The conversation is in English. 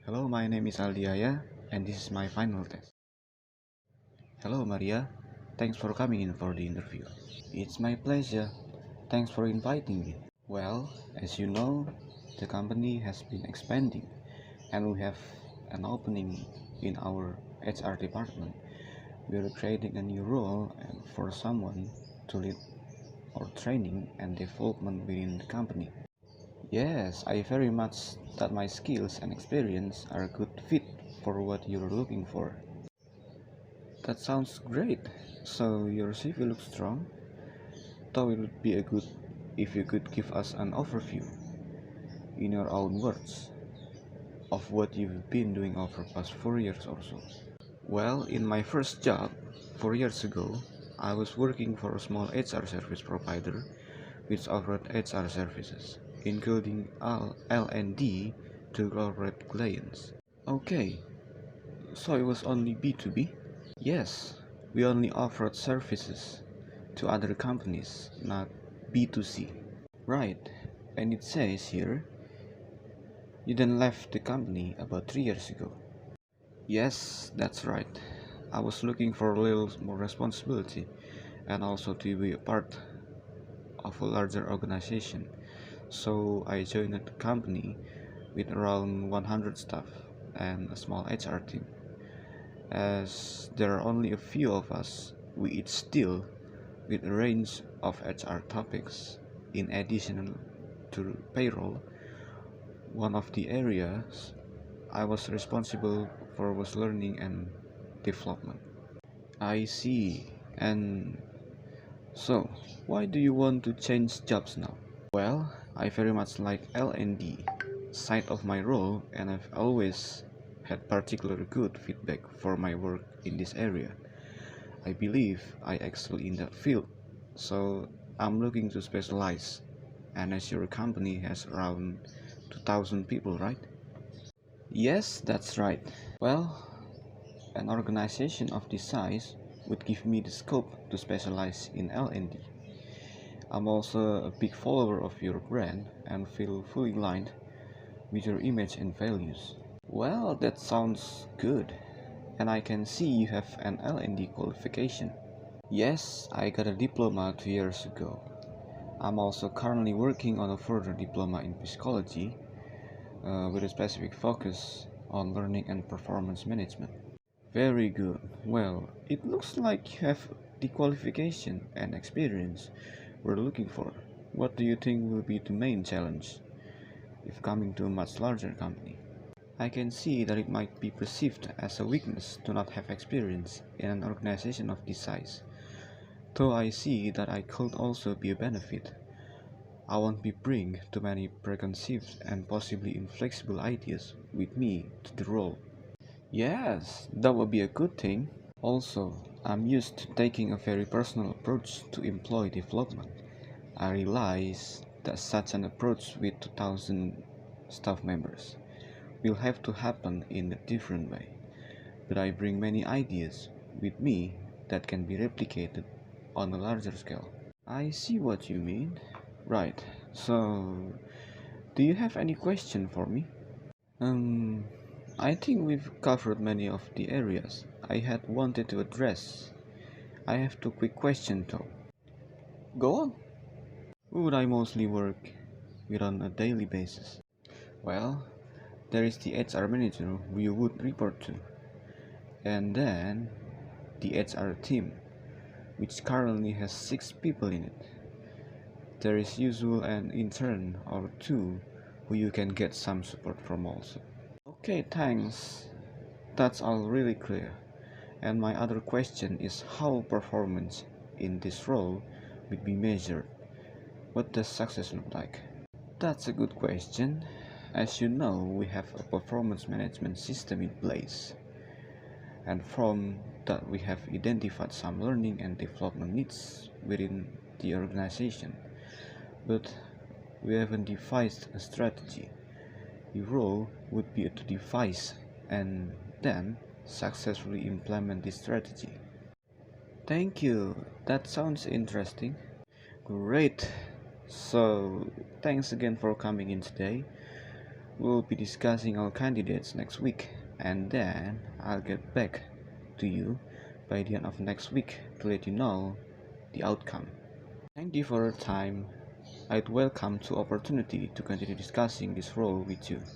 Hello, my name is Aldhi, and this is my final test. Hello, Maria. Thanks for coming in for the interview. It's my pleasure. Thanks for inviting me. Well, as you know, the company has been expanding, and we have an opening in our HR department. We are creating a new role and for someone to lead our training and development within the company. Yes, I very much that my skills and experience are a good fit for what you're looking for. That sounds great. So your CV looks strong. Thought it would be a good if you could give us an overview in your own words of what you've been doing over past 4 years or so. Well, in my first job 4 years ago, I was working for a small HR service provider which offered HR services, including L&D to corporate clients. Okay, so it was only B2B? Yes, we only offered services to other companies, not B2C. Right, and it says here you then left the company about 3 years ago. Yes, that's right. I was looking for a little more responsibility and also to be a part of a larger organization. So I joined a company with around 100 staff and a small HR team. As there are only a few of us, we each deal with a range of HR topics. In addition to payroll, one of the areas I was responsible for was learning and development. I see. And so, why do you want to change jobs now? Well, I very much like L&D side of my role, and I've always had particularly good feedback for my work in this area. I believe I excel in that field, so I'm looking to specialize. And as your company has around 2,000 people, right? Yes, that's right. Well, an organization of this size would give me the scope to specialize in L&D. I'm also a big follower of your brand and feel fully aligned with your image and values. Well, that sounds good. And I can see you have an L&D qualification. Yes, I got a diploma 2 years ago. I'm also currently working on a further diploma in psychology with a specific focus on learning and performance management. Very good. Well, it looks like you have the qualification and experience we're looking for. What do you think will be the main challenge if coming to a much larger company? I can see that it might be perceived as a weakness to not have experience in an organization of this size, though I see that I could also be a benefit. I won't be bring too many preconceived and possibly inflexible ideas with me to the role. Yes, that would be a good thing. Also, I'm used to taking a very personal approach to employee development. I realize that such an approach with 2,000 staff members will have to happen in a different way, but I bring many ideas with me that can be replicated on a larger scale. I see what you mean. Right, so do you have any question for me? Um, I think we've covered many of the areas I had wanted to address. I have two quick questions though. Go on. Who would I mostly work with on a daily basis? Well, there is the HR manager who you would report to, and then the HR team, which currently has 6 people in it. There is usually an intern or two who you can get some support from also. Okay, thanks. That's all really clear. And my other question is how performance in this role would be measured. What does success look like? That's a good question. As you know, we have a performance management system in place. And from that, we have identified some learning and development needs within the organization. But we haven't devised a strategy. Your role would be to devise and then successfully implement this strategy. Thank you. That sounds interesting. Great. So, thanks again for coming in today. We'll be discussing our candidates next week, and then I'll get back to you by the end of next week to let you know the outcome. Thank you for your time. I'd welcome the opportunity to continue discussing this role with you.